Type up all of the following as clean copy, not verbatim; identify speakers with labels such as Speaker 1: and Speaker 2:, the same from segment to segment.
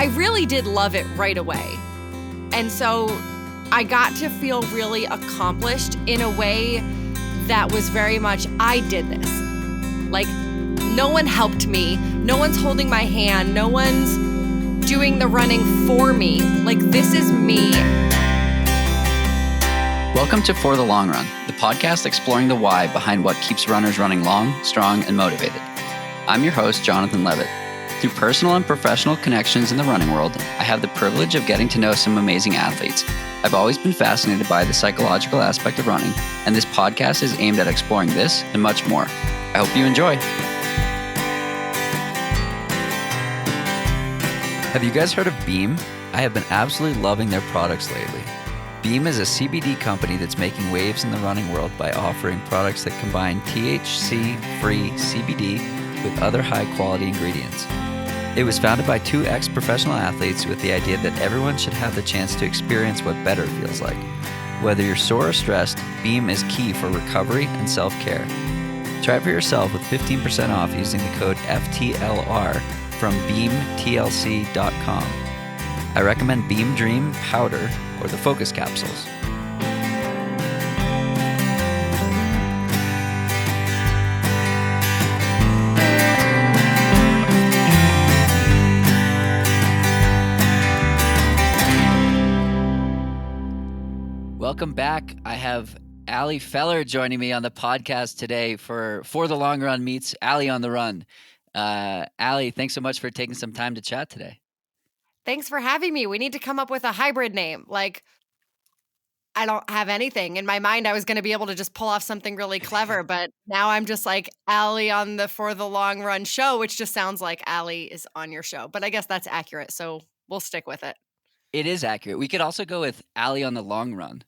Speaker 1: I really did love it right away. And so I got to feel really accomplished in a way that was very much, I did this. Like, no one helped me. No one's holding my hand. No one's doing the running for me. Like, this is me.
Speaker 2: Welcome to For the Long Run, the podcast exploring the why behind what keeps runners running long, strong, and motivated. I'm your host, Jonathan Levitt. Through personal and professional connections in the running world, I have the privilege of getting to know some amazing athletes. I've always been fascinated by the psychological aspect of running, and this podcast is aimed at exploring this and much more. I hope you enjoy. Have you guys heard of Beam? I have been absolutely loving their products lately. Beam is a CBD company that's making waves in the running world by offering products that combine THC-free CBD with other high-quality ingredients. It was founded by two ex-professional athletes with the idea that everyone should have the chance to experience what better feels like. Whether you're sore or stressed, Beam is key for recovery and self-care. Try it for yourself with 15% off using the code FTLR from beamtlc.com. I recommend Beam Dream Powder or the Focus Capsules. Welcome back. I have Allie Feller joining me on the podcast today for the Long Run meets Allie on the Run. Allie, thanks so much for taking some time to chat today.
Speaker 1: Thanks for having me. We need to come up with a hybrid name. Like, I don't have anything. In my mind, I was going to be able to just pull off something really clever, but now I'm just like Allie on the For the Long Run show, which just sounds like Allie is on your show. But I guess that's accurate, so we'll stick with it.
Speaker 2: It is accurate. We could also go with Allie on the Long Run.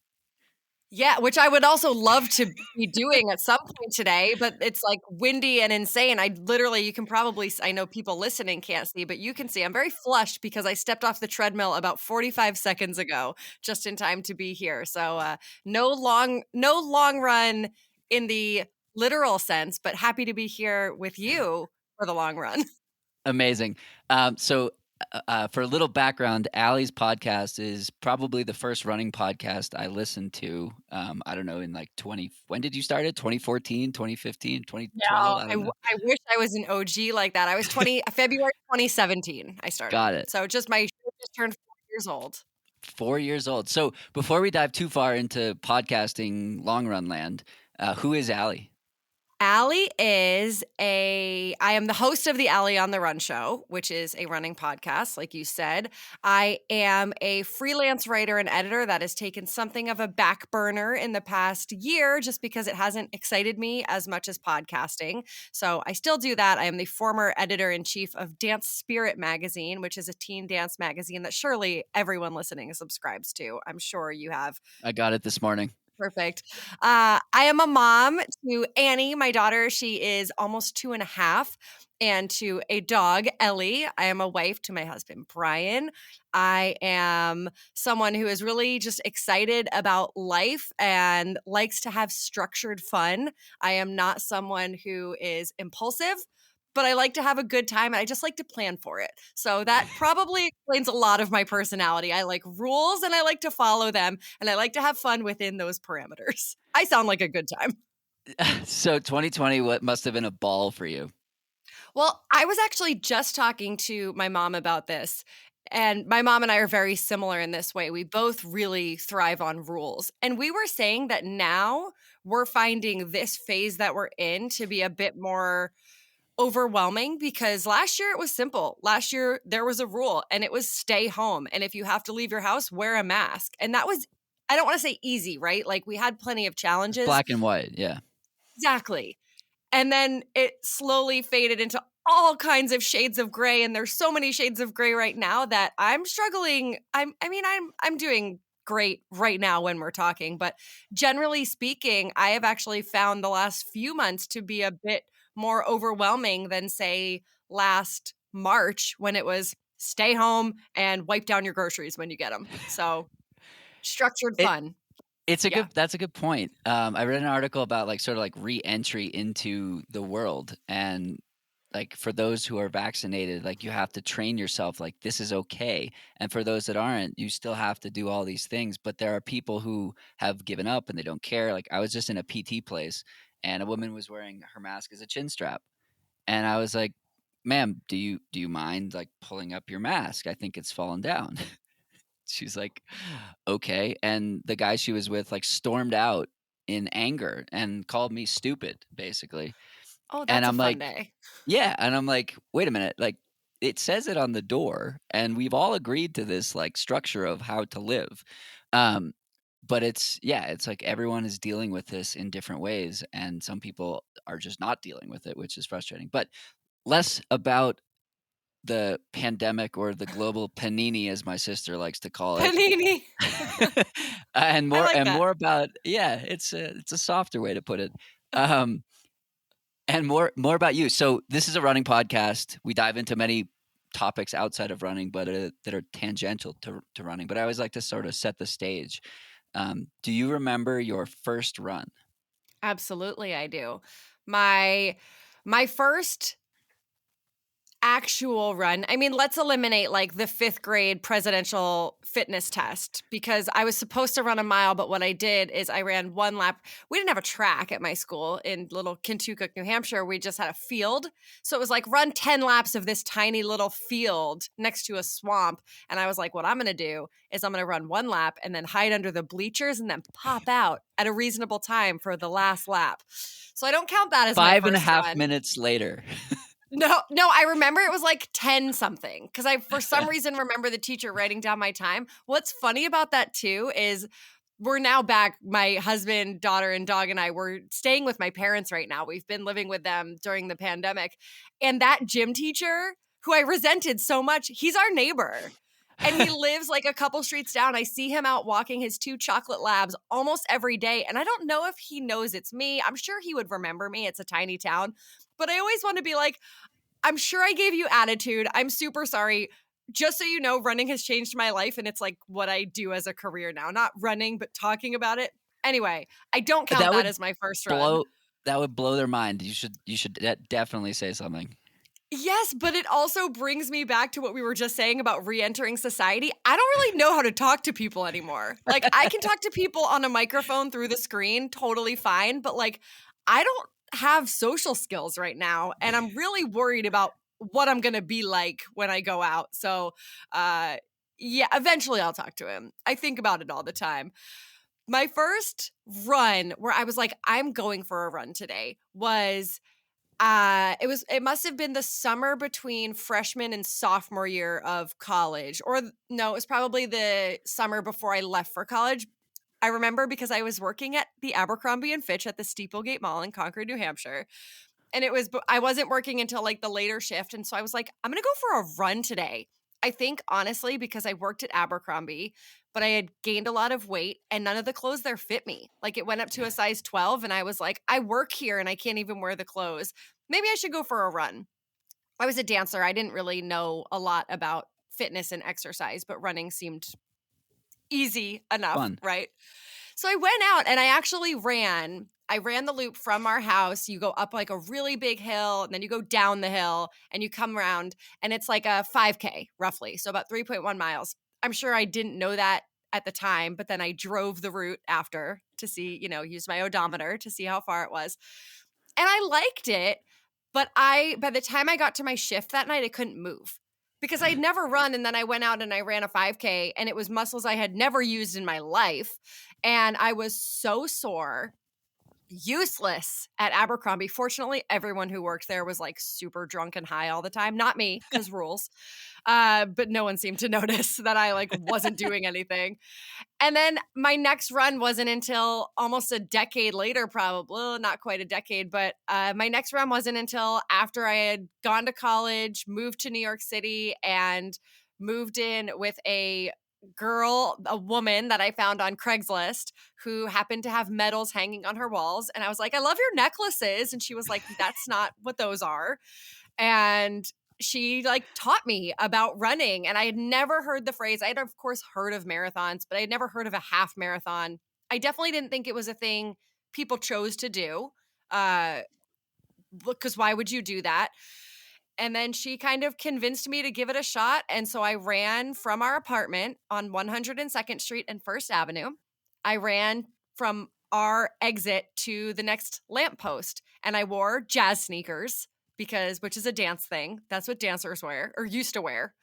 Speaker 1: Yeah, which I would also love to be doing at some point today, but it's like windy and insane. You can probably, I know people listening can't see, but you can see I'm very flushed because I stepped off the treadmill about 45 seconds ago, just in time to be here. So no long run in the literal sense, but happy to be here with you for the long run.
Speaker 2: Amazing. For a little background, Allie's podcast is probably the first running podcast I listened to. I don't know, when did you start it? 2014, 2015, 2012?
Speaker 1: No, I wish I was an OG like that. I was February 2017 I started.
Speaker 2: Got it.
Speaker 1: So my show just turned 4 years old.
Speaker 2: 4 years old. So before we dive too far into podcasting long run land, who is Allie?
Speaker 1: Allie I am the host of the Allie on the Run show, which is a running podcast, like you said. I am a freelance writer and editor that has taken something of a back burner in the past year just because it hasn't excited me as much as podcasting. So I still do that. I am the former editor-in-chief of Dance Spirit magazine, which is a teen dance magazine that surely everyone listening subscribes to. I'm sure you have.
Speaker 2: I got it this morning.
Speaker 1: Perfect. I am a mom to Annie, my daughter. She is almost 2.5, and to a dog, Ellie. I am a wife to my husband, Brian. I am someone who is really just excited about life and likes to have structured fun. I am not someone who is impulsive, but I like to have a good time and I just like to plan for it. So that probably explains a lot of my personality. I like rules and I like to follow them and I like to have fun within those parameters. I sound like a good time.
Speaker 2: So 2020, what must have been a ball for you?
Speaker 1: Well, I was actually just talking to my mom about this. And my mom and I are very similar in this way. We both really thrive on rules. And we were saying that now we're finding this phase that we're in to be a bit more overwhelming because last year it was simple. Last year there was a rule and it was stay home. And if you have to leave your house, wear a mask. And that was, I don't want to say easy, right? Like we had plenty of challenges.
Speaker 2: Black and white, yeah.
Speaker 1: Exactly. And then it slowly faded into all kinds of shades of gray. And there's so many shades of gray right now that I'm struggling. I'm doing great right now when we're talking, but generally speaking, I have actually found the last few months to be a bit more overwhelming than say last March when it was stay home and wipe down your groceries when you get them. So structured fun.
Speaker 2: That's a good point. I read an article about re-entry into the world, and like for those who are vaccinated, like you have to train yourself like this is okay. And for those that aren't, you still have to do all these things. But there are people who have given up and they don't care. Like I was just in a PT place and a woman was wearing her mask as a chin strap. And I was like, "Ma'am, do you mind like pulling up your mask? I think it's fallen down." She's like, "Okay." And the guy she was with like stormed out in anger and called me stupid, basically.
Speaker 1: Oh,
Speaker 2: And
Speaker 1: that's a
Speaker 2: I'm
Speaker 1: fun
Speaker 2: like,
Speaker 1: day.
Speaker 2: yeah, and I'm like, "Wait a minute, like, it says it on the door, and we've all agreed to this, like, structure of how to live." Um, but it's yeah, it's like everyone is dealing with this in different ways, and some people are just not dealing with it, which is frustrating. But less about the pandemic or the global panini, as my sister likes to call it,
Speaker 1: Panini. I like
Speaker 2: and
Speaker 1: that.
Speaker 2: more about yeah, it's a softer way to put it. Um and more about you. So this is a running podcast. We dive into many topics outside of running, but that are tangential to running. But I always like to sort of set the stage. Do you remember your first run?
Speaker 1: Absolutely, I do. My my first actual run. I mean, let's eliminate like the 5th grade presidential fitness test because I was supposed to run a mile, but what I did is I ran 1 lap. We didn't have a track at my school in little Kentucky, New Hampshire. We just had a field. So it was like run 10 laps of this tiny little field next to a swamp. And I was like, what I'm going to do is I'm going to run 1 lap and then hide under the bleachers and then pop out at a reasonable time for the last lap. So I don't count that as my
Speaker 2: Five and a
Speaker 1: first
Speaker 2: half
Speaker 1: run.
Speaker 2: minutes later.
Speaker 1: No, I remember it was like 10 something because I, for some reason, remember the teacher writing down my time. What's funny about that too is we're now back. My husband, daughter, and dog and I were staying with my parents right now. We've been living with them during the pandemic. And that gym teacher who I resented so much, he's our neighbor. And he lives like a couple streets down. I see him out walking his 2 chocolate labs almost every day. And I don't know if he knows it's me. I'm sure he would remember me. It's a tiny town. But I always want to be like, I'm sure I gave you attitude. I'm super sorry. Just so you know, running has changed my life and it's like what I do as a career now. Not running, but talking about it. Anyway, I don't count
Speaker 2: that
Speaker 1: that
Speaker 2: would
Speaker 1: as my first run.
Speaker 2: blow that would blow their mind. You should definitely say something.
Speaker 1: Yes, but it also brings me back to what we were just saying about re-entering society. I don't really know how to talk to people anymore. Like I can talk to people on a microphone through the screen totally fine, but like I don't have social skills right now and I'm really worried about what I'm going to be like when I go out. So, yeah, eventually I'll talk to him. I think about it all the time. My first run where I was like I'm going for a run today was it must have been the summer between freshman and sophomore year of college, or no, it was probably the summer before I left for college. I remember because I was working at the Abercrombie and Fitch at the Steeplegate Mall in Concord, New Hampshire. And I wasn't working until like the later shift. And so I was like, I'm going to go for a run today. I think honestly, because I worked at Abercrombie, but I had gained a lot of weight and none of the clothes there fit me. Like it went up to a size 12. And I was like, I work here and I can't even wear the clothes. Maybe I should go for a run. I was a dancer. I didn't really know a lot about fitness and exercise, but running seemed easy enough,
Speaker 2: Fun.
Speaker 1: right? So I went out and I actually ran. I ran the loop from our house. You go up like a really big hill, and then you go down the hill and you come around, and it's like a 5K roughly. So about 3.1 miles. I'm sure I didn't know that at the time, but then I drove the route after to see, use my odometer to see how far it was. And I liked it, but by the time I got to my shift that night, I couldn't move because I'd never run. And then I went out and I ran a 5K and it was muscles I had never used in my life. And I was so sore, useless at Abercrombie. Fortunately, everyone who worked there was like super drunk and high all the time. Not me, because rules. But no one seemed to notice that I like wasn't doing anything. And then my next run wasn't until almost a decade later, probably. Well, not quite a decade, but my next run wasn't until after I had gone to college, moved to New York City, and moved in with a woman that I found on Craigslist who happened to have medals hanging on her walls. And I was like, I love your necklaces. And she was like, that's not what those are. And she like taught me about running and I had never heard the phrase. I had of course heard of marathons, but I had never heard of a half marathon. I definitely didn't think it was a thing people chose to do. Because why would you do that? And then she kind of convinced me to give it a shot. And so I ran from our apartment on 102nd Street and First Avenue. I ran from our exit to the next lamppost, and I wore jazz sneakers which is a dance thing. That's what dancers wear or used to wear.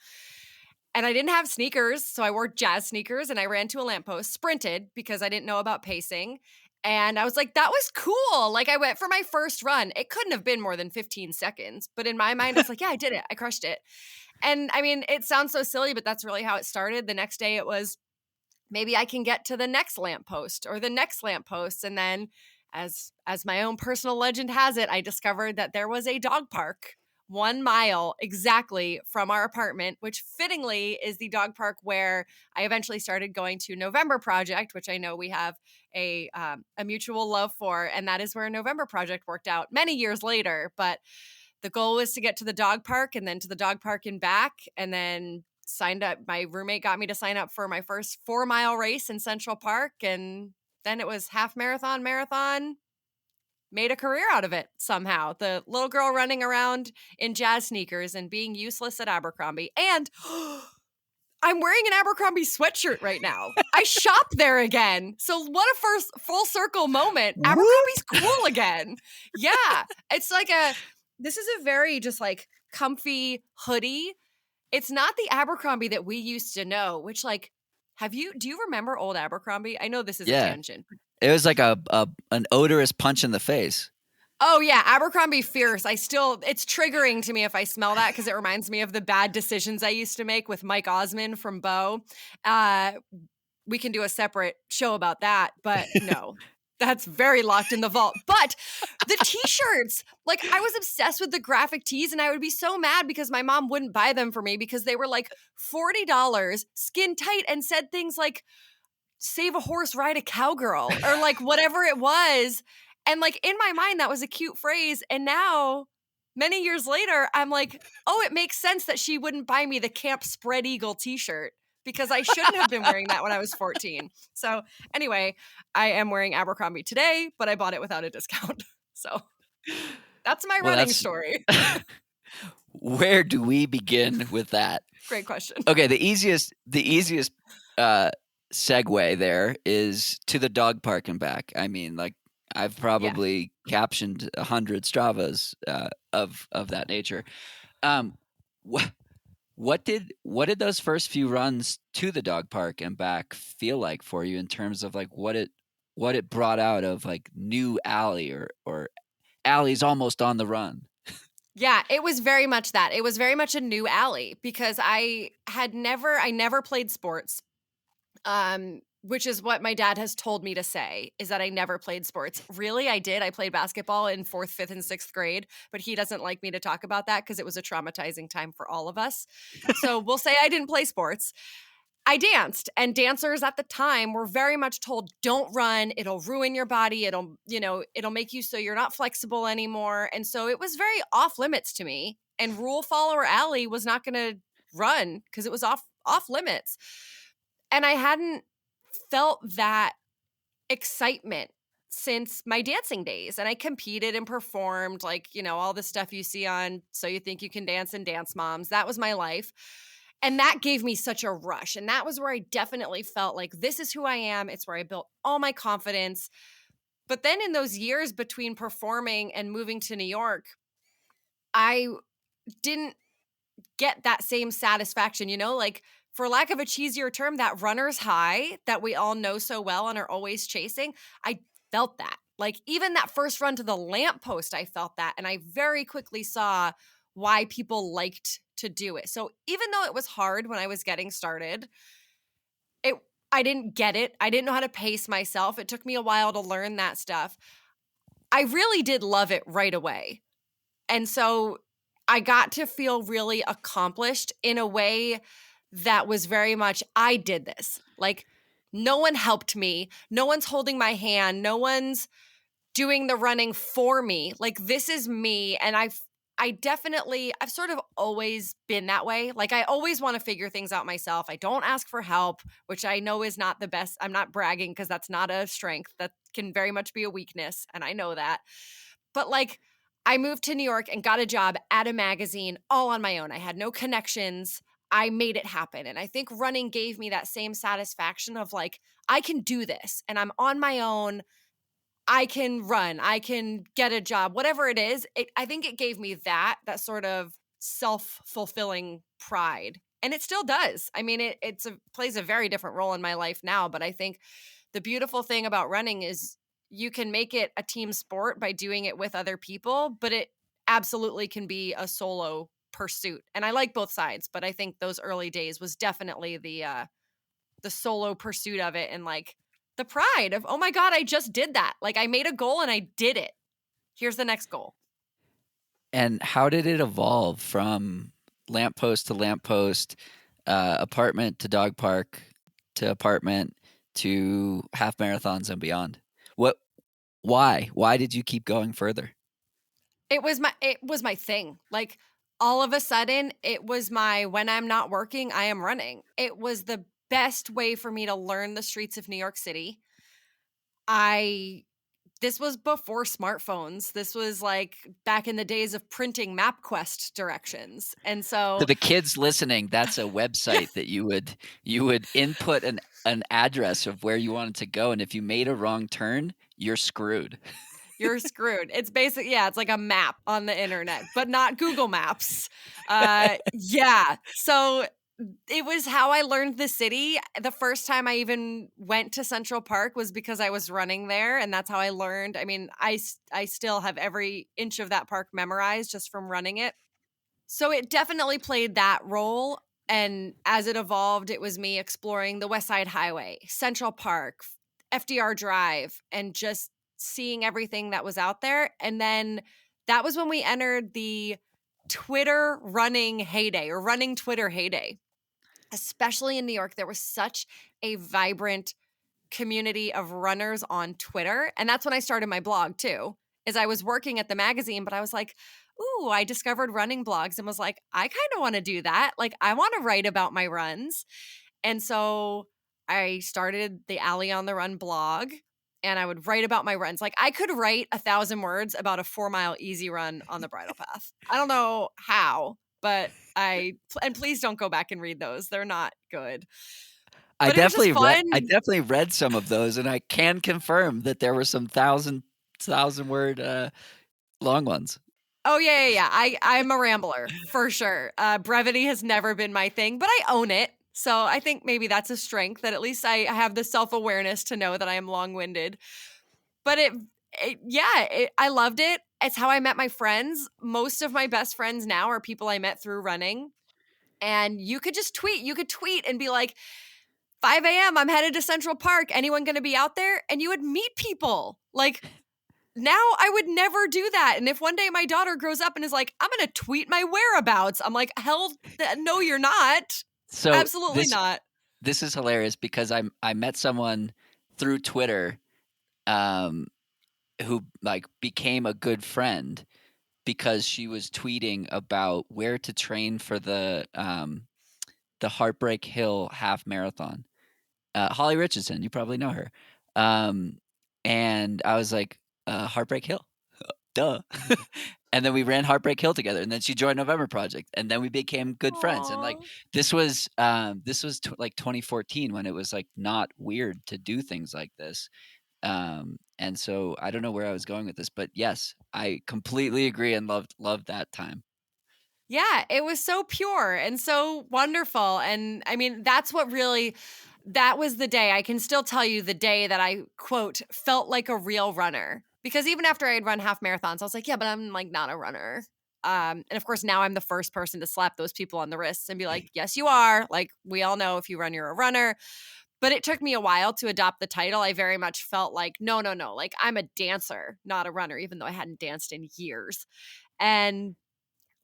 Speaker 1: And I didn't have sneakers, so I wore jazz sneakers and I ran to a lamppost, sprinted because I didn't know about pacing. And I was like, that was cool. Like I went for my first run. It couldn't have been more than 15 seconds. But in my mind, I was like, yeah, I did it. I crushed it. And I mean, it sounds so silly, but that's really how it started. The next day it was, maybe I can get to the next lamppost or the next lamppost. And then as my own personal legend has it, I discovered that there was a dog park 1 mile exactly from our apartment, which fittingly is the dog park where I eventually started going to November Project, which I know we have a mutual love for. And that is where November Project worked out many years later. But the goal was to get to the dog park and then to the dog park and back, and then signed up. My roommate got me to sign up for my first 4-mile race in Central Park. And then it was half marathon, made a career out of it somehow. The little girl running around in jazz sneakers and being useless at Abercrombie. And I'm wearing an Abercrombie sweatshirt right now. I shop there again. So what a first full circle moment. Abercrombie's cool again. Yeah. It's like this is a very just like comfy hoodie. It's not the Abercrombie that we used to know, which like, do you remember old Abercrombie? I know this is a tangent.
Speaker 2: It was like an odorous punch in the face.
Speaker 1: Oh yeah, Abercrombie Fierce. It's triggering to me if I smell that because it reminds me of the bad decisions I used to make with Mike Osmond from Bo. We can do a separate show about that, but no. That's very locked in the vault. But the t-shirts, like I was obsessed with the graphic tees and I would be so mad because my mom wouldn't buy them for me because they were like $40, skin tight, and said things like, save a horse, ride a cowgirl, or like whatever it was. And like in my mind, that was a cute phrase. And now, many years later, I'm like, oh, it makes sense that she wouldn't buy me the Camp Spread Eagle t-shirt because I shouldn't have been wearing that when I was 14. So anyway, I am wearing Abercrombie today, but I bought it without a discount. So that's my running story.
Speaker 2: Where do we begin with that?
Speaker 1: Great question.
Speaker 2: Okay, the easiest segue there is to the dog park and back. I mean, like I've probably captioned 100 Stravas of that nature. What did those first few runs to the dog park and back feel like for you in terms of like what it brought out of like new Allie or Allie's almost on the run?
Speaker 1: Yeah, it was very much that. It was very much a new Allie because I never played sports. Which is what my dad has told me to say, is that I never played sports. Really, I did. I played basketball in 4th, 5th, and 6th grade, but he doesn't like me to talk about that because it was a traumatizing time for all of us. So we'll say I didn't play sports. I danced, and dancers at the time were very much told, don't run. It'll ruin your body. It'll make you so you're not flexible anymore. And so it was very off limits to me. And Rule Follower Allie was not going to run because it was off limits. And I hadn't felt that excitement since my dancing days. And I competed and performed like, all the stuff you see on So You Think You Can Dance and Dance Moms. That was my life. And that gave me such a rush. And that was where I definitely felt like this is who I am. It's where I built all my confidence. But then in those years between performing and moving to New York, I didn't get that same satisfaction, like for lack of a cheesier term, that runner's high that we all know so well and are always chasing. I felt that. Like even that first run to the lamppost, I felt that. And I very quickly saw why people liked to do it. So even though it was hard when I was getting started, I didn't get it. I didn't know how to pace myself. It took me a while to learn that stuff. I really did love it right away. And so I got to feel really accomplished in a way that was very much, I did this. Like no one helped me. No one's holding my hand. No one's doing the running for me. Like this is me. And I've sort of always been that way. Like I always want to figure things out myself. I don't ask for help, which I know is not the best. I'm not bragging because that's not a strength. That can very much be a weakness. And I know that. But like, I moved to New York and got a job at a magazine all on my own. I had no connections. I made it happen. And I think running gave me that same satisfaction of like, I can do this and I'm on my own. I can run, I can get a job, whatever it is. I think it gave me that sort of self-fulfilling pride. And it still does. I mean, it plays a very different role in my life now. But I think the beautiful thing about running is you can make it a team sport by doing it with other people, but it absolutely can be a solo pursuit. And I like both sides, but I think those early days was definitely the solo pursuit of it and like the pride of, oh my God, I just did that. Like I made a goal and I did it. Here's the next goal.
Speaker 2: And how did it evolve from lamppost to lamppost, apartment to dog park to apartment to half marathons and beyond? What? Why? Why did you keep going further?
Speaker 1: It was my thing. Like all of a sudden, it was my when I'm not working, I am running. It was the best way for me to learn the streets of New York City. I This was before smartphones. This was like back in the days of printing MapQuest directions. And
Speaker 2: To
Speaker 1: so
Speaker 2: the kids listening, that's a website that you would input an address of where you wanted to go, and if you made a wrong turn, you're screwed.
Speaker 1: you're screwed. It's it's like a map on the internet, but not Google Maps. Yeah. So it was how I learned the city. The first time I even went to Central Park was because I was running there, and that's how I learned. I mean, I still have every inch of that park memorized just from running it. So it definitely played that role. And as it evolved, it was me exploring the West Side Highway, Central Park, FDR Drive, and just seeing everything that was out there. And then that was when we entered the Twitter running heyday or running Twitter heyday. Especially in New York, there was such a vibrant community of runners on Twitter. And that's when I started my blog too. Is I was working at the magazine, but I was like, ooh, I discovered running blogs and was like, I kind of want to do that. Like, I want to write about my runs. And so I started the Alley on the Run blog and I would write about my runs. Like, I could write 1,000 words about a 4-mile easy run on the bridle path. I don't know how, but and please don't go back and read those. They're not good. But it was just fun.
Speaker 2: I definitely read some of those, and I can confirm that there were some thousand word long ones.
Speaker 1: Oh, yeah. I'm a rambler for sure. Brevity has never been my thing, but I own it. So I think maybe that's a strength that at least I have the self-awareness to know that I am long-winded. But I loved it. It's how I met my friends. Most of my best friends now are people I met through running. And you could just tweet. You could tweet and be like, 5 a.m., I'm headed to Central Park. Anyone going to be out there? And you would meet people. Like, now I would never do that. And if one day my daughter grows up and is like, I'm going to tweet my whereabouts, I'm like, hell, no, you're not.
Speaker 2: So
Speaker 1: Absolutely not.
Speaker 2: This is hilarious because I met someone through Twitter, who like became a good friend because she was tweeting about where to train for the Heartbreak Hill half marathon. Holly Richardson, you probably know her. And I was like, Heartbreak Hill, duh. And then we ran Heartbreak Hill together, and then she joined November Project, and then we became good friends. And like
Speaker 1: Aw.
Speaker 2: this was like 2014 when it was like not weird to do things like this. And so I don't know where I was going with this, but yes, I completely agree and loved that time.
Speaker 1: Yeah, it was so pure and so wonderful. And I mean, that was the day. I can still tell you the day that I, quote, felt like a real runner. Because even after I had run half marathons, I was like, yeah, but I'm like not a runner. And of course, now I'm the first person to slap those people on the wrists and be like, yes, you are. Like, we all know if you run, you're a runner. But it took me a while to adopt the title. I very much felt like, no. Like, I'm a dancer, not a runner, even though I hadn't danced in years. And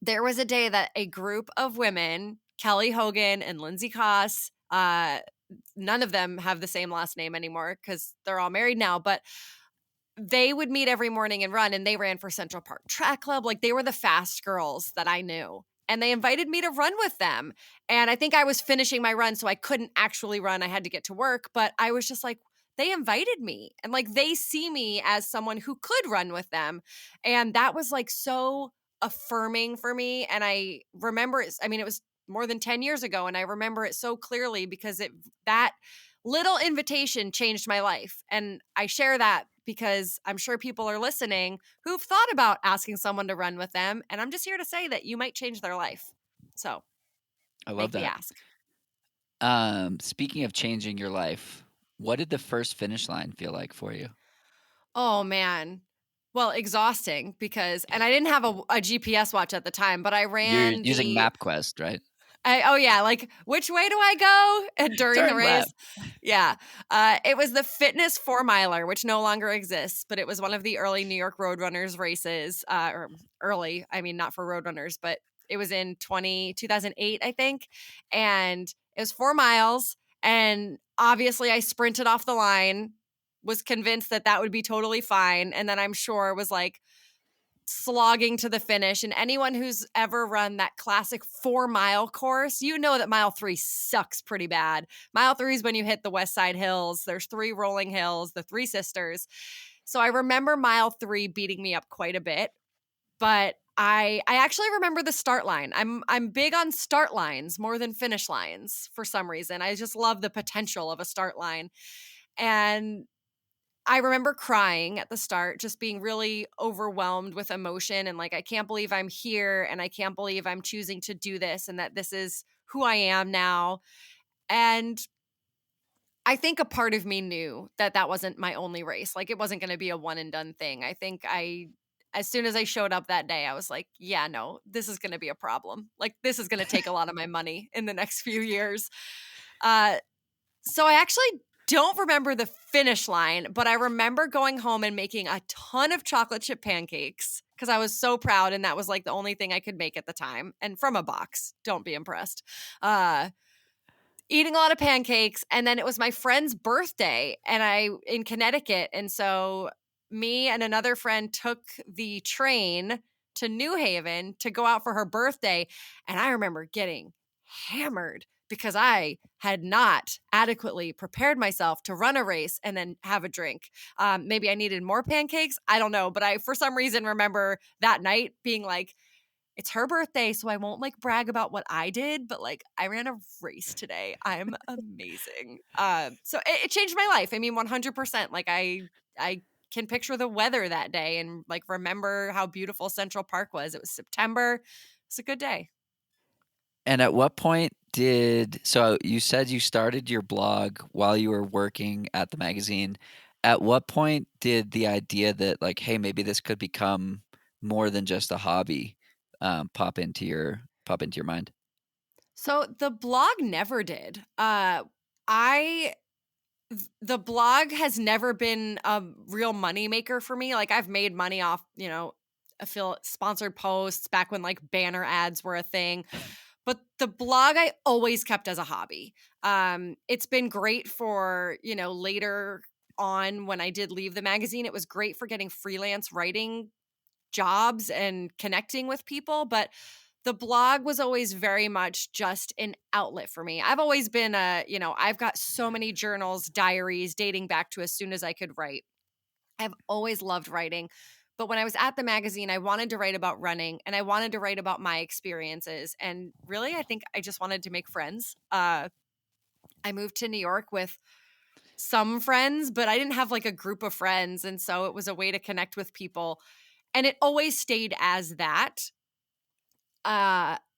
Speaker 1: there was a day that a group of women, Kelly Hogan and Lindsay Koss, none of them have the same last name anymore because they're all married now, but they would meet every morning and run, and they ran for Central Park Track Club. Like, they were the fast girls that I knew. And they invited me to run with them. And I think I was finishing my run, so I couldn't actually run. I had to get to work. But I was just like, they invited me and like they see me as someone who could run with them. And that was like so affirming for me. And I remember it was more than 10 years ago. And I remember it so clearly because that little invitation changed my life. And I share that because I'm sure people are listening who've thought about asking someone to run with them. And I'm just here to say that you might change their life. So
Speaker 2: I love
Speaker 1: make me
Speaker 2: that.
Speaker 1: ask.
Speaker 2: Speaking of changing your life, what did the first finish line feel like for you?
Speaker 1: Oh man. Well, exhausting and I didn't have a GPS watch at the time, but I
Speaker 2: You're
Speaker 1: ran
Speaker 2: using MapQuest, right?
Speaker 1: oh yeah, like which way do I go and during the
Speaker 2: Turn
Speaker 1: race?
Speaker 2: left.
Speaker 1: Yeah. It was the fitness 4 miler, which no longer exists, but it was one of the early New York Roadrunners races, or early, I mean, not for Roadrunners, but it was in 2008, I think. And it was 4 miles. And obviously I sprinted off the line, was convinced that that would be totally fine. And then I'm sure was like, slogging to the finish. And anyone who's ever run that classic 4 mile course, you know that mile 3 sucks pretty bad. Mile 3 is when you hit the West Side Hills. There's 3 rolling hills, the Three Sisters. So I remember mile 3 beating me up quite a bit, but I actually remember the start line. I'm big on start lines more than finish lines for some reason. I just love the potential of a start line. And I remember crying at the start, just being really overwhelmed with emotion and like, I can't believe I'm here and I can't believe I'm choosing to do this and that this is who I am now. And I think a part of me knew that that wasn't my only race. Like, it wasn't going to be a one and done thing. I think as soon as I showed up that day, I was like, yeah, no, this is going to be a problem. Like, this is going to take a lot of my money in the next few years. Uh, so I actually don't remember the finish line, but I remember going home and making a ton of chocolate chip pancakes because I was so proud. And that was like the only thing I could make at the time. And from a box, don't be impressed. Eating a lot of pancakes. And then it was my friend's birthday in Connecticut. And so me and another friend took the train to New Haven to go out for her birthday. And I remember getting hammered because I had not adequately prepared myself to run a race and then have a drink. Maybe I needed more pancakes. I don't know. But I, for some reason, remember that night being like, it's her birthday, so I won't like brag about what I did, but like I ran a race today. I'm amazing. So it changed my life. I mean, 100%. Like I can picture the weather that day and like remember how beautiful Central Park was. It was September. It's a good day.
Speaker 2: And at what point so you said you started your blog while you were working at the magazine. At what point did the idea that like, hey, maybe this could become more than just a hobby, pop into your mind?
Speaker 1: So the blog never did. The blog has never been a real money maker for me. Like I've made money off, affiliate sponsored posts back when like banner ads were a thing. But the blog I always kept as a hobby. It's been great for, later on when I did leave the magazine. It was great for getting freelance writing jobs and connecting with people. But the blog was always very much just an outlet for me. I've always been I've got so many journals, diaries dating back to as soon as I could write. I've always loved writing. But when I was at the magazine, I wanted to write about running and I wanted to write about my experiences. And really, I think I just wanted to make friends. I moved to New York with some friends, but I didn't have like a group of friends. And so it was a way to connect with people. And it always stayed as that.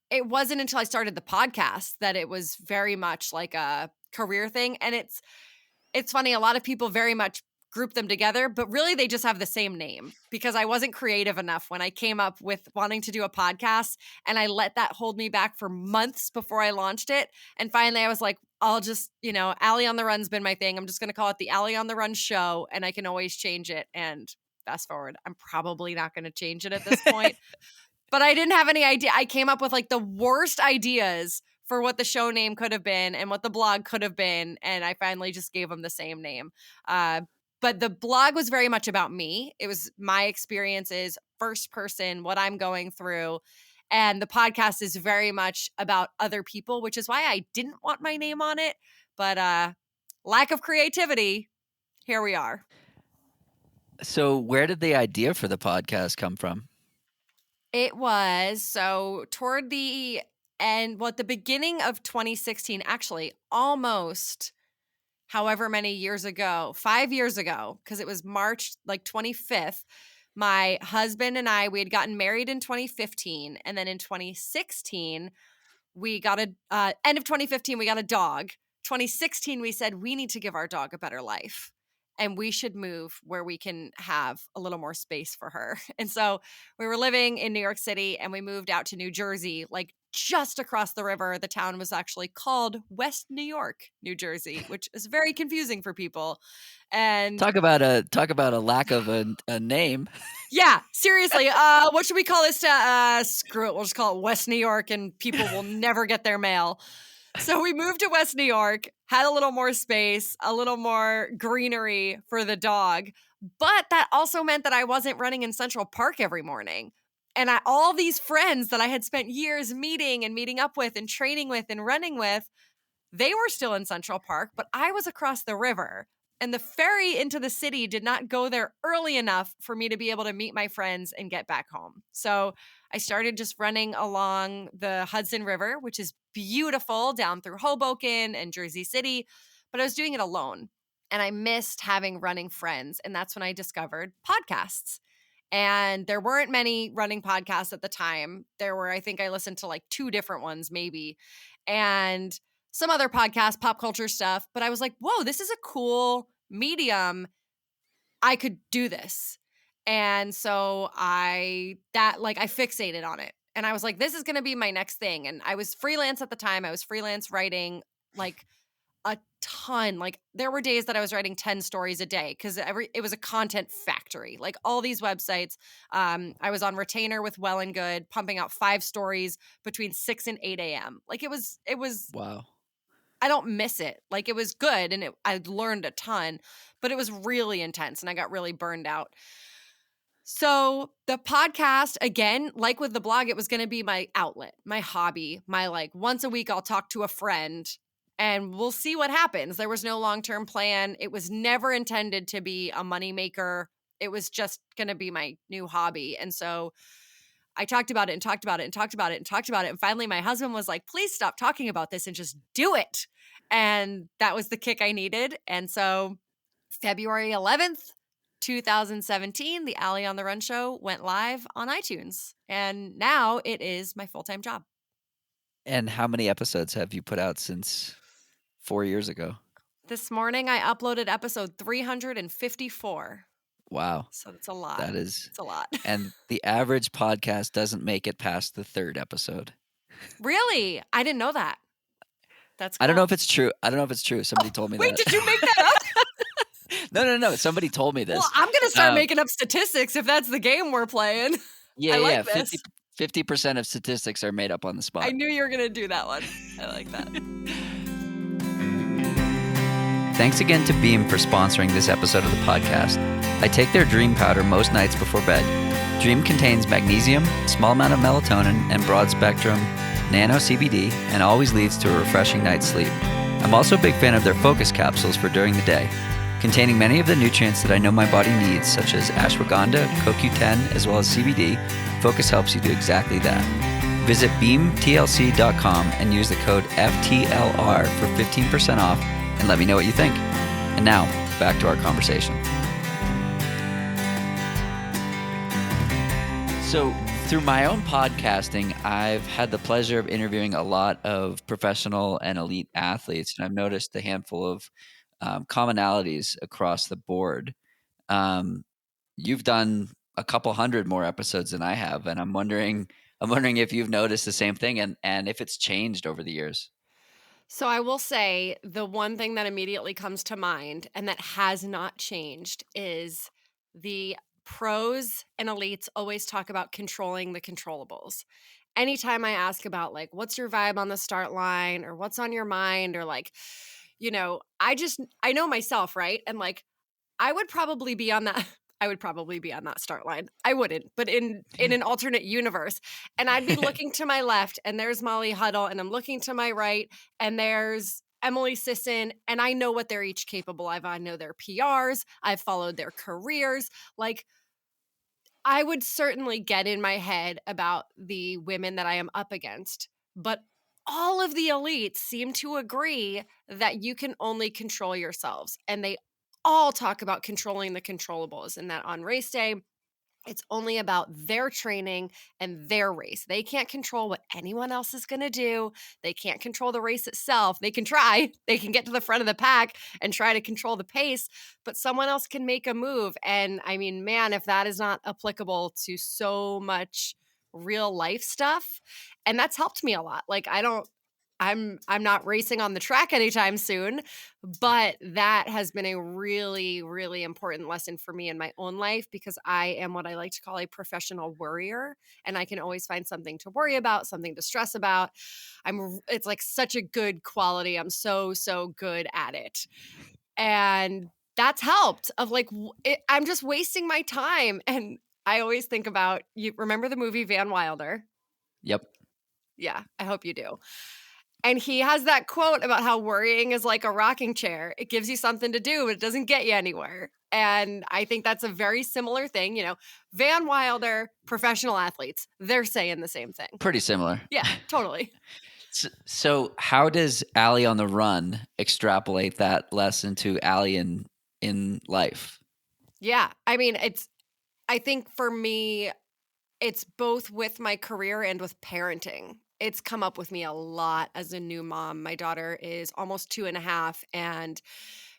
Speaker 1: It wasn't until I started the podcast that it was very much like a career thing. And it's funny, a lot of people very much group them together, but really they just have the same name because I wasn't creative enough when I came up with wanting to do a podcast, and I let that hold me back for months before I launched it. And finally I was like, I'll just, Allie on the Run's been my thing. I'm just going to call it the Allie on the Run show, and I can always change it. And fast forward, I'm probably not going to change it at this point. But I didn't have any idea. I came up with like the worst ideas for what the show name could have been and what the blog could have been. And I finally just gave them the same name. But the blog was very much about me. It was my experiences, first person, what I'm going through. And the podcast is very much about other people, which is why I didn't want my name on it. But lack of creativity, here we are.
Speaker 2: So where did the idea for the podcast come from?
Speaker 1: It was so toward the end, well, at the beginning of 2016, actually, almost however many years ago, 5 years ago, because it was March like 25th. My husband and I, we had gotten married in 2015. And then in 2016, we got end of 2015, we got a dog. 2016, we said we need to give our dog a better life and we should move where we can have a little more space for her. And so we were living in New York City and we moved out to New Jersey, like just across the river. The town was actually called West New York, New Jersey, which is very confusing for people. And
Speaker 2: Talk about a lack of a name.
Speaker 1: yeah, seriously. What should we call this? Screw it. We'll just call it West New York and people will never get their mail. So we moved to West New York, had a little more space, a little more greenery for the dog. But that also meant that I wasn't running in Central Park every morning. And all these friends that I had spent years meeting up with and training with and running with, they were still in Central Park, but I was across the river. And the ferry into the city did not go there early enough for me to be able to meet my friends and get back home. So I started just running along the Hudson River, which is beautiful, down through Hoboken and Jersey City, but I was doing it alone. And I missed having running friends. And that's when I discovered podcasts. And there weren't many running podcasts at the time. There were, I think I listened to like 2 different ones, maybe. And some other podcasts, pop culture stuff. But I was like, whoa, this is a cool medium. I could do this. And so I fixated on it. And I was like, this is going to be my next thing. And I was freelance at the time. I was freelance writing like a ton. Like there were days that I was writing 10 stories a day because it was a content factory. Like all these websites, I was on retainer with Well and Good, pumping out 5 stories between 6 and 8 a.m. Like it was
Speaker 2: Wow.
Speaker 1: I don't miss it. Like it was good and I learned a ton, but it was really intense and I got really burned out. So the podcast, again, like with the blog, it was going to be my outlet, my hobby, my like once a week I'll talk to a friend and we'll see what happens. There was no long-term plan. It was never intended to be a moneymaker. It was just going to be my new hobby. And so I talked about it and talked about it and talked about it and talked about it. And finally, my husband was like, please stop talking about this and just do it. And that was the kick I needed. And so February 11th, 2017, the Allie on the Run show went live on iTunes. And now it is my full-time job.
Speaker 2: And how many episodes have you put out since 4 years ago?
Speaker 1: This morning, I uploaded episode 354.
Speaker 2: Wow.
Speaker 1: So it's a lot. It's a lot.
Speaker 2: And the average podcast doesn't make it past the 3rd episode.
Speaker 1: Really? I didn't know that. That's cool.
Speaker 2: I don't know if it's true. Somebody told me that.
Speaker 1: Wait, did you make that up?
Speaker 2: No. Somebody told me this.
Speaker 1: Well, I'm going to start making up statistics if that's the game we're playing.
Speaker 2: Yeah. 50% of statistics are made up on the spot.
Speaker 1: I knew you were going to do that one. I like that.
Speaker 2: Thanks again to Beam for sponsoring this episode of the podcast. I take their Dream powder most nights before bed. Dream contains magnesium, a small amount of melatonin, and broad-spectrum nano CBD, and always leads to a refreshing night's sleep. I'm also a big fan of their focus capsules for during the day. Containing many of the nutrients that I know my body needs, such as ashwagandha, CoQ10, as well as CBD, Focus helps you do exactly that. Visit beamtlc.com and use the code FTLR for 15% off, and let me know what you think. And now, back to our conversation. So, through my own podcasting, I've had the pleasure of interviewing a lot of professional and elite athletes, and I've noticed a handful of commonalities across the board. You've done a couple hundred more episodes than I have, and I'm wondering if you've noticed the same thing and if it's changed over the years.
Speaker 1: So I will say the one thing that immediately comes to mind and that has not changed is the pros and elites always talk about controlling the controllables. Anytime I ask about like, what's your vibe on the start line or what's on your mind or like, you know, I know myself, right? And like, I would probably be on that start line. I wouldn't, but in an alternate universe. And I'd be looking to my left and there's Molly Huddle and I'm looking to my right and there's Emily Sisson, and I know what they're each capable of. I know their PRs. I've followed their careers. Like, I would certainly get in my head about the women that I am up against, but all of the elites seem to agree that you can only control yourselves. And they all talk about controlling the controllables, and that on race day, it's only about their training and their race. They can't control what anyone else is going to do. They can't control the race itself. They can try, they can get to the front of the pack and try to control the pace, but someone else can make a move. And I mean, man, if that is not applicable to so much real life stuff, and that's helped me a lot. Like, I'm not racing on the track anytime soon, but that has been a really, really important lesson for me in my own life, because I am what I like to call a professional worrier, and I can always find something to worry about, something to stress about. It's like such a good quality. I'm so, so good at it. And that's helped of like, I'm just wasting my time. And I always think about, you remember the movie Van Wilder?
Speaker 2: Yep.
Speaker 1: Yeah, I hope you do. And he has that quote about how worrying is like a rocking chair. It gives you something to do, but it doesn't get you anywhere. And I think that's a very similar thing. You know, Van Wilder, professional athletes, they're saying the same thing.
Speaker 2: Pretty similar.
Speaker 1: Yeah, totally.
Speaker 2: So how does Allie on the run extrapolate that lesson to Allie in life?
Speaker 1: Yeah. I mean, I think for me, it's both with my career and with parenting. It's come up with me a lot as a new mom. My daughter is almost 2.5, and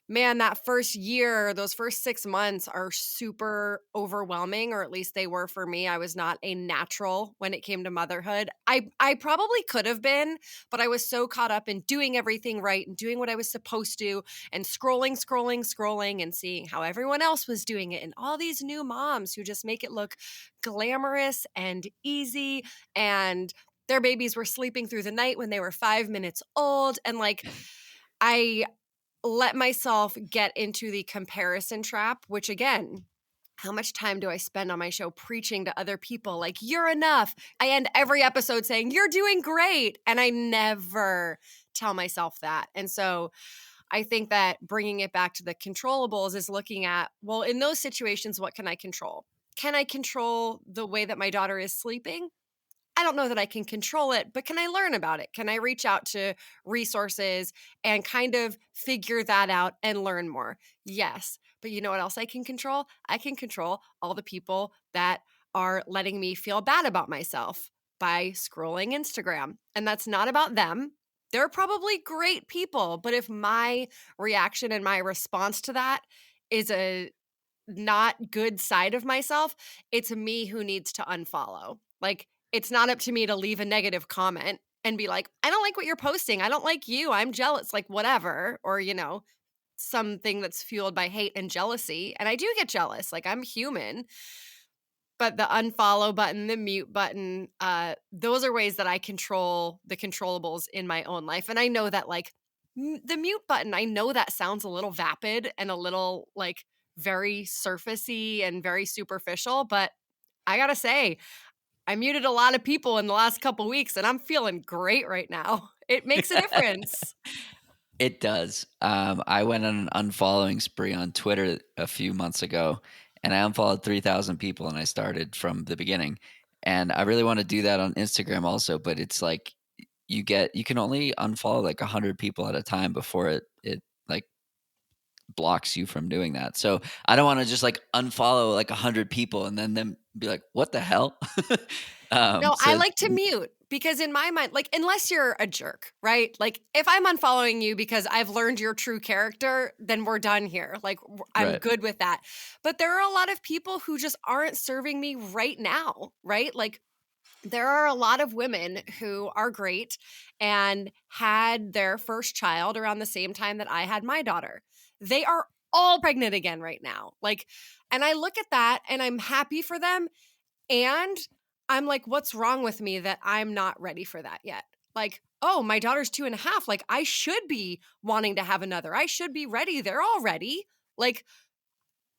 Speaker 1: man, that first year, those first 6 months are super overwhelming, or at least they were for me. I was not a natural when it came to motherhood. I probably could have been, but I was so caught up in doing everything right and doing what I was supposed to, and scrolling and seeing how everyone else was doing it, and all these new moms who just make it look glamorous and easy, and their babies were sleeping through the night when they were 5 minutes old. And like, I let myself get into the comparison trap, which again, how much time do I spend on my show preaching to other people like, you're enough? I end every episode saying, you're doing great. And I never tell myself that. And so I think that bringing it back to the controllables is looking at, well, in those situations, what can I control? Can I control the way that my daughter is sleeping? I don't know that I can control it, but can I learn about it? Can I reach out to resources and kind of figure that out and learn more? Yes. But you know what else I can control? I can control all the people that are letting me feel bad about myself by scrolling Instagram. And that's not about them. They're probably great people. But if my reaction and my response to that is a not good side of myself, it's me who needs to unfollow. Like, it's not up to me to leave a negative comment and be like, I don't like what you're posting. I don't like you. I'm jealous, like whatever. Or, you know, something that's fueled by hate and jealousy. And I do get jealous. Like, I'm human. But the unfollow button, the mute button, those are ways that I control the controllables in my own life. And I know that, like, the mute button, I know that sounds a little vapid and a little like very surfacey and very superficial, but I gotta say, I muted a lot of people in the last couple weeks, and I'm feeling great right now. It makes a difference.
Speaker 2: It does. I went on an unfollowing spree on Twitter a few months ago, and I unfollowed 3,000 people, and I started from the beginning. And I really want to do that on Instagram also, but it's like you can only unfollow like 100 people at a time before it like blocks you from doing that. So I don't want to just like unfollow like 100 people and then them be like, what the hell?
Speaker 1: No, I
Speaker 2: So
Speaker 1: like to mute because in my mind, like, unless you're a jerk, right? Like, if I'm unfollowing you because I've learned your true character, then we're done here. Like, I'm
Speaker 2: right.
Speaker 1: good with that. But there are a lot of people who just aren't serving me right now, right? Like, there are a lot of women who are great and had their first child around the same time that I had my daughter. They are all pregnant again right now. Like, and I look at that and I'm happy for them. And I'm like, what's wrong with me that I'm not ready for that yet? Like, oh, my daughter's 2.5. Like, I should be wanting to have another. I should be ready. They're all ready. Like,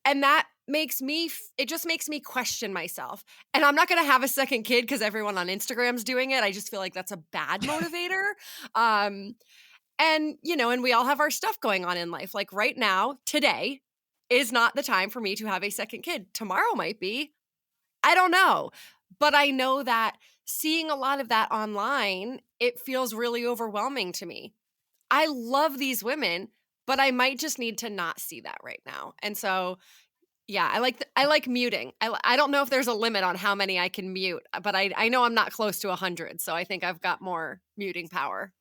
Speaker 1: and that makes me, it just makes me question myself. And I'm not going to have a second kid because everyone on Instagram's doing it. I just feel like that's a bad motivator. And, and we all have our stuff going on in life. Like right now, today is not the time for me to have a second kid. Tomorrow might be. I don't know. But I know that seeing a lot of that online, it feels really overwhelming to me. I love these women, but I might just need to not see that right now. And so, yeah, I like muting. I don't know if there's a limit on how many I can mute, but I know I'm not close to 100, so I think I've got more muting power.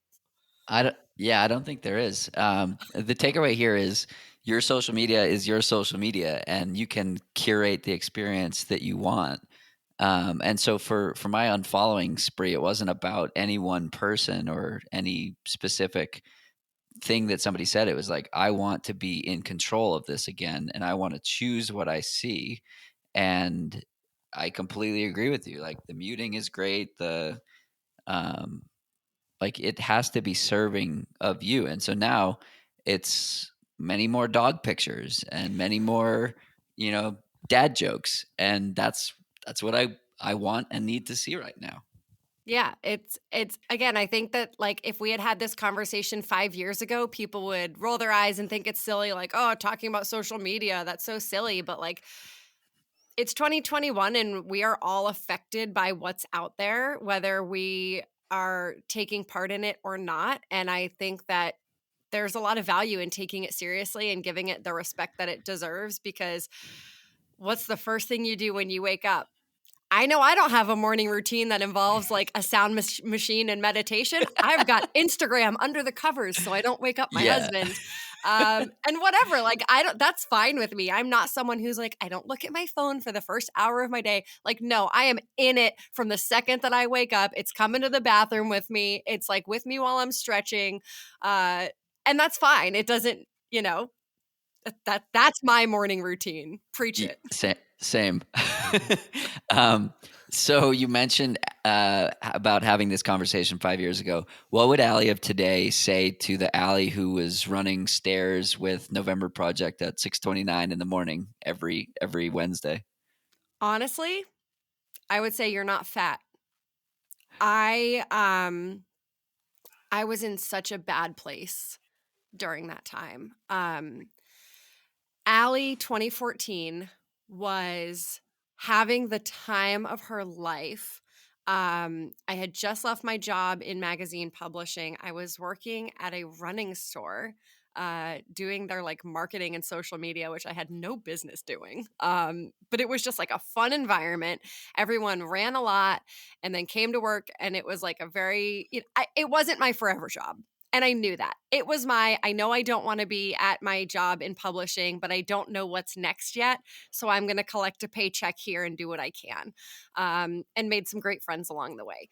Speaker 2: I don't think there is. The takeaway here is your social media is your social media, and you can curate the experience that you want. And so for my unfollowing spree, it wasn't about any one person or any specific thing that somebody said. It was like, I want to be in control of this again, and I want to choose what I see. And I completely agree with you. Like the muting is great. Um, like it has to be serving of you. And so now it's many more dog pictures and many more, you know, dad jokes. And that's what I want and need to see right now.
Speaker 1: Yeah, it's again, I think that like if we had had this conversation 5 years ago, people would roll their eyes and think it's silly, like, "Oh, talking about social media, that's so silly." But like it's 2021 and we are all affected by what's out there, whether we are taking part in it or not. And I think that there's a lot of value in taking it seriously and giving it the respect that it deserves, because what's the first thing you do when you wake up? I know I don't have a morning routine that involves like a sound machine and meditation. I've got Instagram under the covers so I don't wake up my
Speaker 2: Yeah.
Speaker 1: husband. And whatever, like I don't, that's fine with me. I'm not someone who's like, I don't look at my phone for the first hour of my day. Like, no, I am in it from the second that I wake up. It's coming to the bathroom with me. It's like with me while I'm stretching. And that's fine. It doesn't, that's my morning routine. Preach it.
Speaker 2: Same. um, so you mentioned about having this conversation 5 years ago. What would Allie of today say to the Allie who was running stairs with November Project at 6:29 in the morning every Wednesday?
Speaker 1: Honestly, I would say you're not fat. I was in such a bad place during that time. Allie 2014 was having the time of her life. I had just left my job in magazine publishing. I was working at a running store, doing their like marketing and social media, which I had no business doing. But it was just like a fun environment. Everyone ran a lot and then came to work, and it was like a very, it wasn't my forever job. And I knew that. It was I know I don't want to be at my job in publishing, but I don't know what's next yet. So I'm going to collect a paycheck here and do what I can. And made some great friends along the way.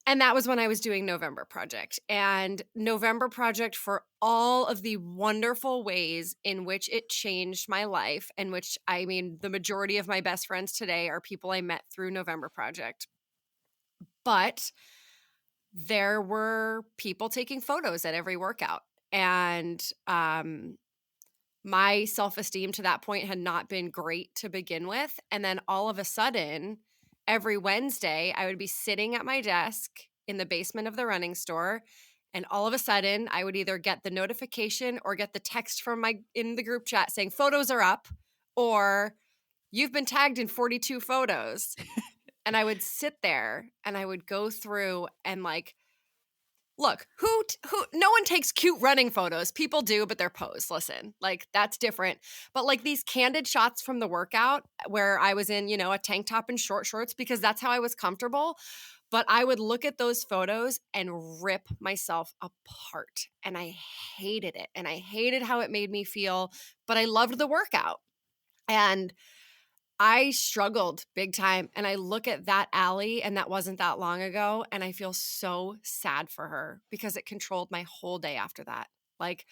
Speaker 1: And that was when I was doing November Project. And November Project, for all of the wonderful ways in which it changed my life, and which, I mean, the majority of my best friends today are people I met through November Project. But there were people taking photos at every workout. And my self-esteem to that point had not been great to begin with. And then all of a sudden, every Wednesday, I would be sitting at my desk in the basement of the running store. And all of a sudden, I would either get the notification or get the text from in the group chat saying photos are up, or you've been tagged in 42 photos. And I would sit there and I would go through and like, look, who no one takes cute running photos. People do, but they're posed. Listen, like that's different. But like these candid shots from the workout where I was in, a tank top and short shorts, because that's how I was comfortable. But I would look at those photos and rip myself apart. And I hated it. And I hated how it made me feel, but I loved the workout. And I struggled big time. And I look at that Allie, and that wasn't that long ago, and I feel so sad for her because it controlled my whole day after that. Like,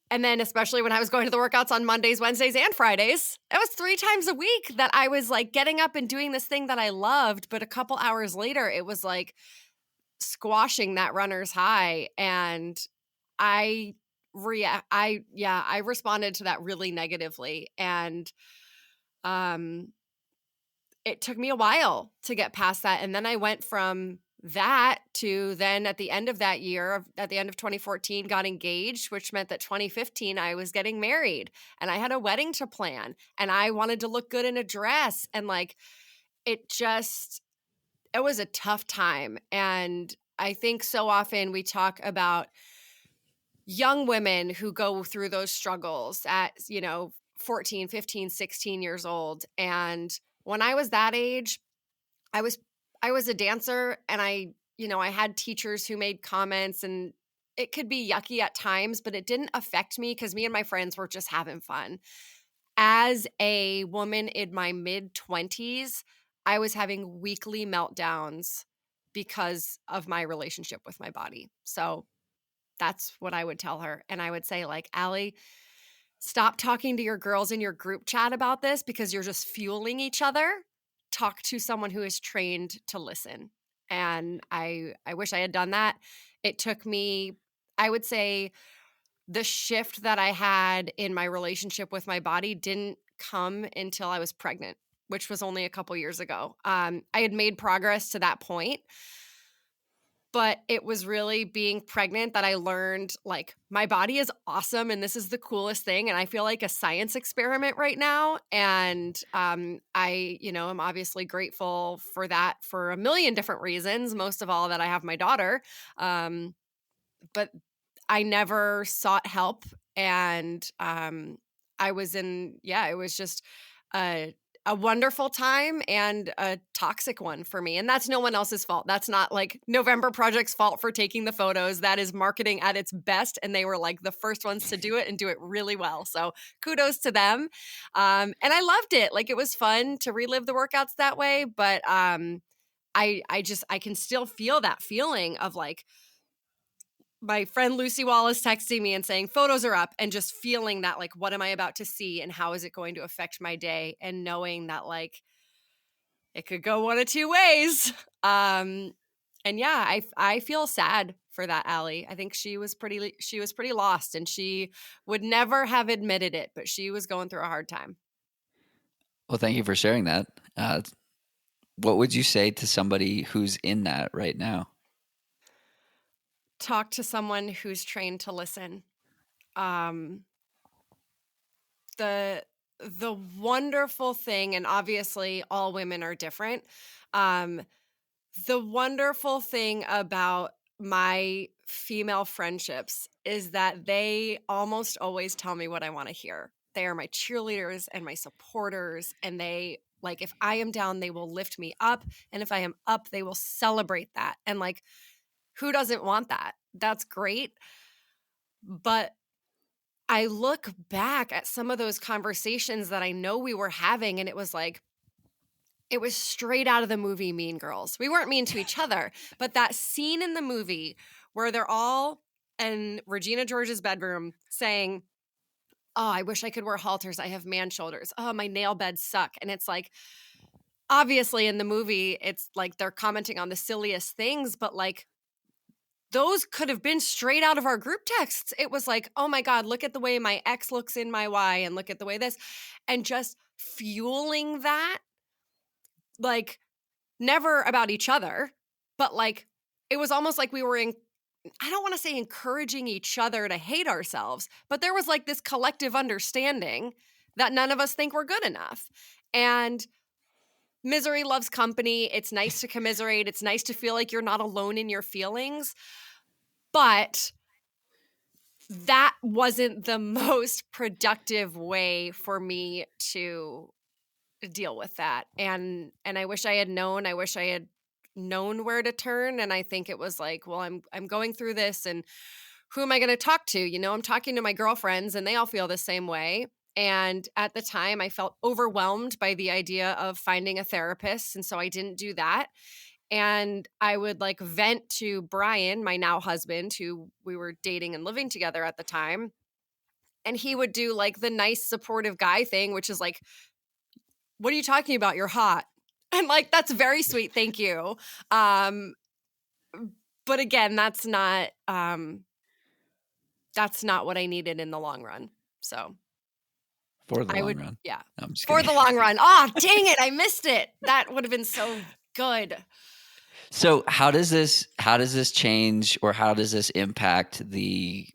Speaker 1: and then especially when I was going to the workouts on Mondays, Wednesdays, and Fridays, it was 3 times a week that I was like getting up and doing this thing that I loved. But a couple hours later, it was like squashing that runner's high. And I responded to that really negatively. And it took me a while to get past that. And then I went from that to then at the end of that year, at the end of 2014, got engaged, which meant that 2015, I was getting married and I had a wedding to plan and I wanted to look good in a dress. And like, it just, it was a tough time. And I think so often we talk about young women who go through those struggles at, 14, 15, 16 years old. And when I was that age, I was I was a dancer and I had teachers who made comments and it could be yucky at times, but it didn't affect me because me and my friends were just having fun. As a woman in my mid 20s, I was having weekly meltdowns because of my relationship with my body. So that's what I would tell her. And I would say, like, Allie, stop talking to your girls in your group chat about this because you're just fueling each other. Talk to someone who is trained to listen. And I wish I had done that. It took me, I would say, the shift that I had in my relationship with my body didn't come until I was pregnant, which was only a couple years ago. I had made progress to that point, but it was really being pregnant that I learned, like, my body is awesome and this is the coolest thing. And I feel like a science experiment right now. And I, am obviously grateful for that for a million different reasons, most of all that I have my daughter. But I never sought help. And I was it was just a wonderful time and a toxic one for me. And that's no one else's fault. That's not like November Project's fault for taking the photos. That is marketing at its best. And they were like the first ones to do it and do it really well. So kudos to them. And I loved it. Like, it was fun to relive the workouts that way. But I can still feel that feeling of like, my friend Lucy Wallace texting me and saying photos are up, and just feeling that, like, what am I about to see and how is it going to affect my day, and knowing that, like, it could go one of two ways. And yeah, I feel sad for that, Allie. I think she was pretty lost, and she would never have admitted it, but she was going through a hard time.
Speaker 2: Well, thank you for sharing that. What would you say to somebody who's in that right now?
Speaker 1: Talk to someone who's trained to listen. Um, the wonderful thing, and obviously all women are different. The wonderful thing about my female friendships is that they almost always tell me what I want to hear. They are my cheerleaders and my supporters, and they, like, if I am down, they will lift me up, and if I am up, they will celebrate that. And like, who doesn't want that? That's great. But I look back at some of those conversations that I know we were having, and it was like, it was straight out of the movie Mean Girls. We weren't mean to each other, but that scene in the movie where they're all in Regina George's bedroom saying, "Oh, I wish I could wear halters. I have man shoulders. Oh, my nail beds suck." And it's like, obviously in the movie, it's like they're commenting on the silliest things, but like, those could have been straight out of our group texts. It was like, oh my God, look at the way my X looks in my Y, and look at the way this, and just fueling that, like, never about each other, but like, it was almost like we were I don't want to say encouraging each other to hate ourselves, but there was like this collective understanding that none of us think we're good enough. And misery loves company. It's nice to commiserate. It's nice to feel like you're not alone in your feelings. But that wasn't the most productive way for me to deal with that. And I wish I had known. I wish I had known where to turn. And I think it was like, well, I'm going through this, and who am I going to talk to? I'm talking to my girlfriends, and they all feel the same way. And at the time, I felt overwhelmed by the idea of finding a therapist. And so I didn't do that. And I would like vent to Brian, my now husband, who we were dating and living together at the time. And he would do like the nice supportive guy thing, which is like, what are you talking about? You're hot. And like, that's very sweet. Thank you. But again, that's not what I needed in the long run. So
Speaker 2: For the long run.
Speaker 1: Yeah.
Speaker 2: No, I'm just
Speaker 1: for
Speaker 2: kidding.
Speaker 1: the long run. Oh, dang it. I missed it. That would have been so good.
Speaker 2: So how does this change, or how does this impact the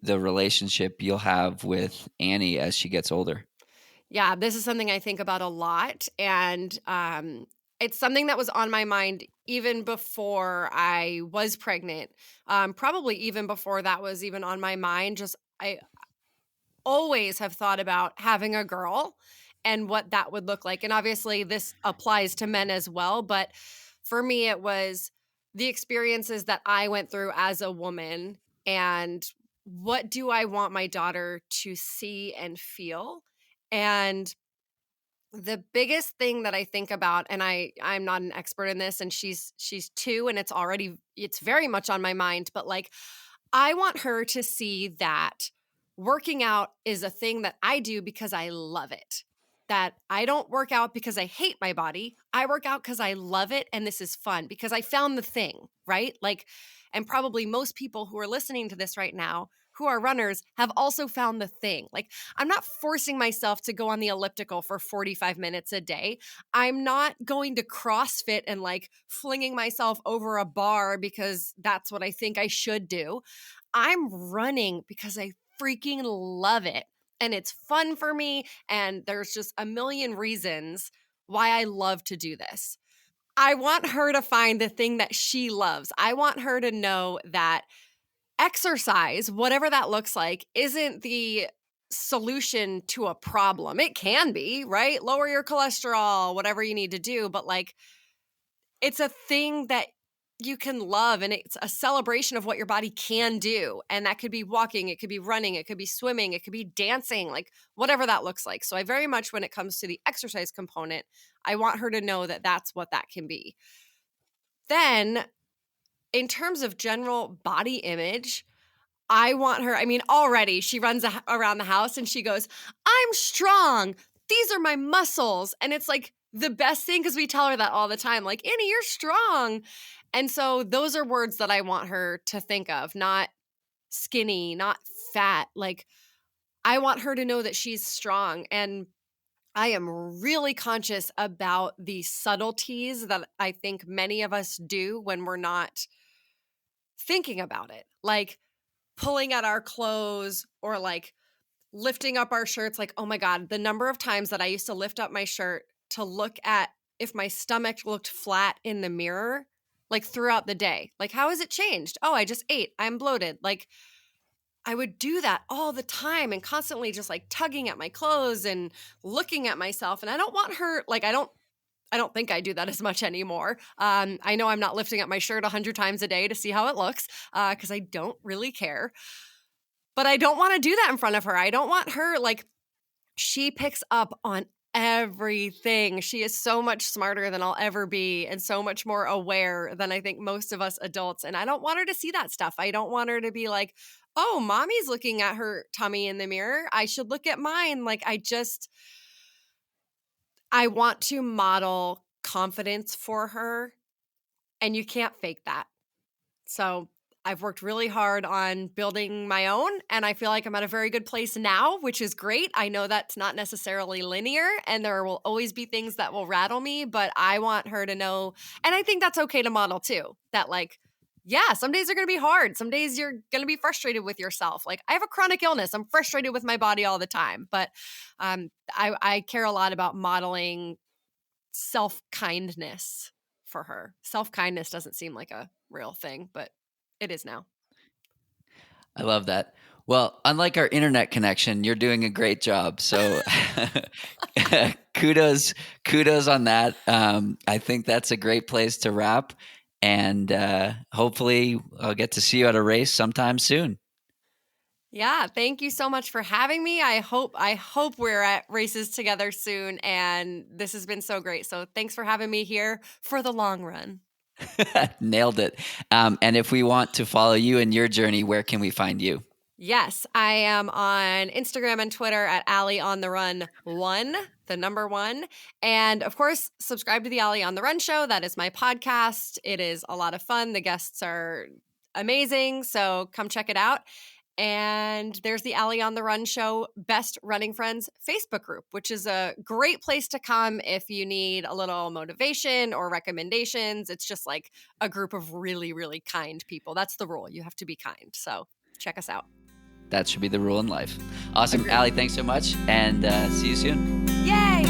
Speaker 2: relationship you'll have with Annie as she gets older?
Speaker 1: Yeah, this is something I think about a lot, and it's something that was on my mind even before I was pregnant. Probably even before that was even on my mind. Just I always have thought about having a girl and what that would look like. And obviously, this applies to men as well. But for me, it was the experiences that I went through as a woman, and what do I want my daughter to see and feel? And the biggest thing that I think about, and I'm not an expert in this, and she's 2, and it's very much on my mind, but like I want her to see that working out is a thing that I do because I love it. That I don't work out because I hate my body. I work out because I love it and this is fun because I found the thing, right? Like, and probably most people who are listening to this right now who are runners have also found the thing. Like, I'm not forcing myself to go on the elliptical for 45 minutes a day. I'm not going to CrossFit and like flinging myself over a bar because that's what I think I should do. I'm running because I freaking love it. And it's fun for me. And there's just a million reasons why I love to do this. I want her to find the thing that she loves. I want her to know that exercise, whatever that looks like, isn't the solution to a problem. It can be, right? Lower your cholesterol, whatever you need to do. But like, it's a thing that you can love, and it's a celebration of what your body can do. And that could be walking, it could be running, it could be swimming, it could be dancing, like whatever that looks like. So I very much, when it comes to the exercise component, I want her to know that that's what that can be. Then, in terms of general body image, I want her, I mean, already she runs around the house and she goes, "I'm strong. These are my muscles." And it's like the best thing because we tell her that all the time, like, "Annie, you're strong." And so those are words that I want her to think of, not skinny, not fat. Like, I want her to know that she's strong. And I am really conscious about the subtleties that I think many of us do when we're not thinking about it. Like, pulling at our clothes or like lifting up our shirts. Like, oh my God, the number of times that I used to lift up my shirt to look at if my stomach looked flat in the mirror, like throughout the day. Like, how has it changed? Oh, I just ate. I'm bloated. Like, I would do that all the time and constantly just like tugging at my clothes and looking at myself. And I don't want her, like, I don't think I do that as much anymore. I know I'm not lifting up my shirt 100 times a day to see how it looks because I don't really care. But I don't want to do that in front of her. I don't want her, like, she picks up on everything. She is so much smarter than I'll ever be and so much more aware than I think most of us adults. And I don't want her to see that stuff. I don't want her to be like, "Oh, mommy's looking at her tummy in the mirror. I should look at mine." Like, I want to model confidence for her, and you can't fake that. So I've worked really hard on building my own, and I feel like I'm at a very good place now, which is great. I know that's not necessarily linear, and there will always be things that will rattle me, but I want her to know, and I think that's okay to model too, that like, yeah, some days are going to be hard. Some days you're going to be frustrated with yourself. Like, I have a chronic illness. I'm frustrated with my body all the time, but I care a lot about modeling self-kindness for her. Self-kindness doesn't seem like a real thing, but it is now.
Speaker 2: I love that. Well, unlike our internet connection, you're doing a great job. So kudos on that. I think that's a great place to wrap. And hopefully I'll get to see you at a race sometime soon.
Speaker 1: Yeah, thank you so much for having me. I hope we're at races together soon, and this has been so great. So thanks for having me here for the long run.
Speaker 2: Nailed it. And if we want to follow you and your journey, where can we find you?
Speaker 1: Yes, I am on Instagram and Twitter at Allie on the Run 1, the number 1. And of course, subscribe to the Allie on the Run show. That is my podcast. It is a lot of fun. The guests are amazing. So come check it out. And there's the Allie on the Run Show Best Running Friends Facebook group, which is a great place to come if you need a little motivation or recommendations. It's just like a group of really, really kind people. That's the rule. You have to be kind. So check us out.
Speaker 2: That should be the rule in life. Awesome.
Speaker 1: Agreed.
Speaker 2: Allie, thanks so much, and see you soon.
Speaker 1: Yay!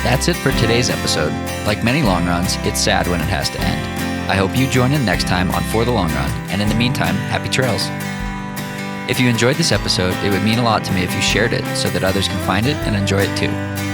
Speaker 2: That's it for today's episode. Like many long runs, it's sad when it has to end. I hope you join in next time on For the Long Run, and in the meantime, happy trails. If you enjoyed this episode, it would mean a lot to me if you shared it so that others can find it and enjoy it too.